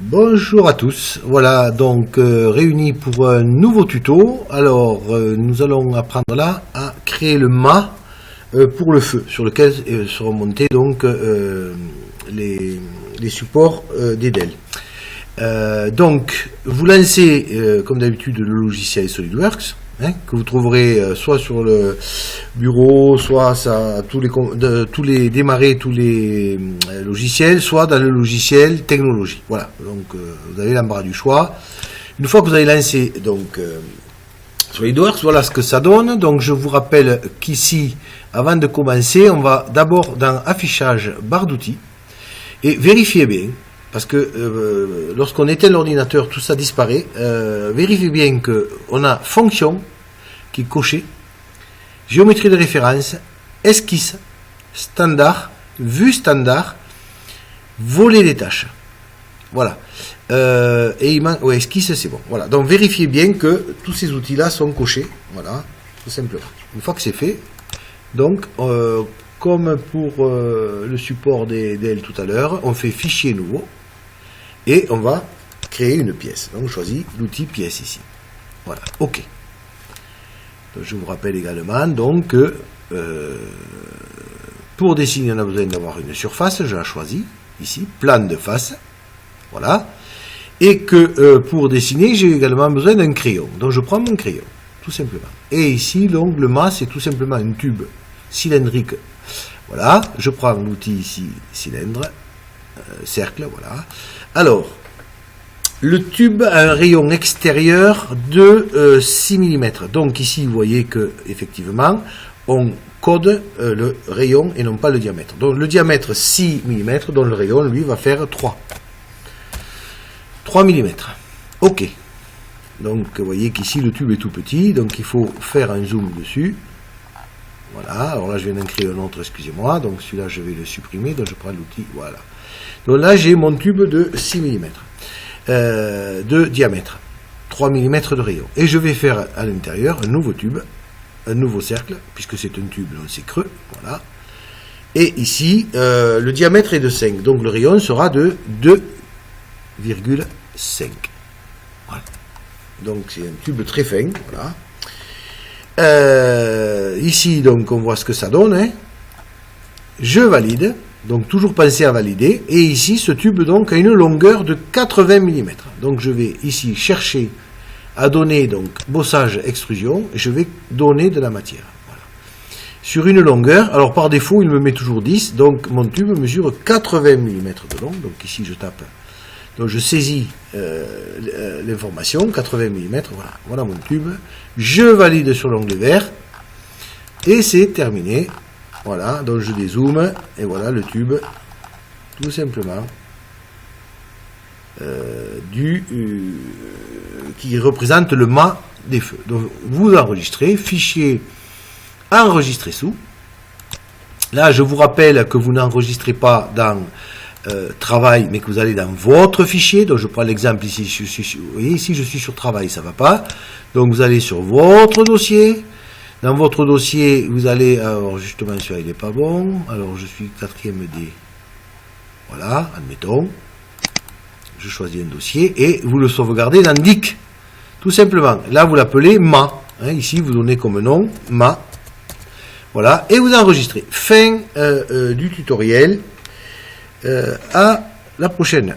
Bonjour à tous, voilà donc réunis pour un nouveau tuto. Alors nous allons apprendre là à créer le mât pour le feu sur lequel seront montés donc les supports des DEL. Donc vous lancez comme d'habitude le logiciel SolidWorks que vous trouverez soit sur le bureau, soit tous les logiciels, soit dans le logiciel technologie. Voilà, donc vous avez l'embarras du choix. Une fois que vous avez lancé donc SolidWorks, voilà ce que ça donne. Donc je vous rappelle qu'ici, avant de commencer, on va d'abord dans affichage barre d'outils et vérifiez bien. Parce que lorsqu'on éteint l'ordinateur, tout ça disparaît. Vérifiez bien qu'on a fonction qui est cochée, géométrie de référence, esquisse, standard, vue standard, volet des tâches. Voilà. Et il manque, esquisse, c'est bon. Voilà. Donc vérifiez bien que tous ces outils-là sont cochés. Voilà, tout simplement. Une fois que c'est fait, donc comme pour le support des DEL tout à l'heure, on fait fichier nouveau. Et on va créer une pièce. Donc, je choisis l'outil pièce ici. Voilà, OK. Donc, je vous rappelle également donc que pour dessiner, on a besoin d'avoir une surface. Je la choisis ici, plan de face. Voilà. Et que pour dessiner, j'ai également besoin d'un crayon. Donc, je prends mon crayon, tout simplement. Et ici, donc, le mât, c'est tout simplement un tube cylindrique. Voilà. Je prends l'outil ici, cylindre, cercle, voilà. Alors, le tube a un rayon extérieur de 6 mm. Donc ici, vous voyez que effectivement, on code le rayon et non pas le diamètre. Donc le diamètre 6 mm, dont le rayon, lui, va faire 3 mm. OK. Donc vous voyez qu'ici, le tube est tout petit, donc il faut faire un zoom dessus. Voilà, alors là, je viens d'en créer un autre, excusez-moi. Donc celui-là, je vais le supprimer, donc je prends l'outil, voilà. Donc là, j'ai mon tube de 6 mm de diamètre, 3 mm de rayon. Et je vais faire à l'intérieur un nouveau tube, un nouveau cercle, puisque c'est un tube, donc c'est creux, voilà. Et ici, le diamètre est de 5, donc le rayon sera de 2,5. Voilà. Donc c'est un tube très fin, voilà. Ici, donc, on voit ce que ça donne. Hein. Je valide. Donc, toujours penser à valider. Et ici, ce tube, donc, a une longueur de 80 mm. Donc, je vais ici chercher à donner, donc, bossage, extrusion. Et je vais donner de la matière. Voilà. Sur une longueur, alors, par défaut, il me met toujours 10. Donc, mon tube mesure 80 mm de long. Donc, ici, je tape. Donc, je saisis l'information, 80 mm, voilà, voilà mon tube. Je valide sur l'onglet vert. Et c'est terminé. Voilà, donc je dézoome. Et voilà le tube, tout simplement, qui représente le mât des feux. Donc, vous enregistrez, fichier enregistré sous. Là, je vous rappelle que vous n'enregistrez pas dans travail, mais que vous allez dans votre fichier. Donc je prends l'exemple ici, vous voyez ici je suis sur travail, ça va pas. Donc vous allez sur votre dossier. Dans votre dossier, vous allez, alors justement celui-là il n'est pas bon. Alors je suis 4e D. Voilà, admettons. Je choisis un dossier et vous le sauvegardez dans DIC. Tout simplement. Là vous l'appelez mât. Hein, ici vous donnez comme nom mât. Voilà, et vous enregistrez. Fin du tutoriel. À la prochaine.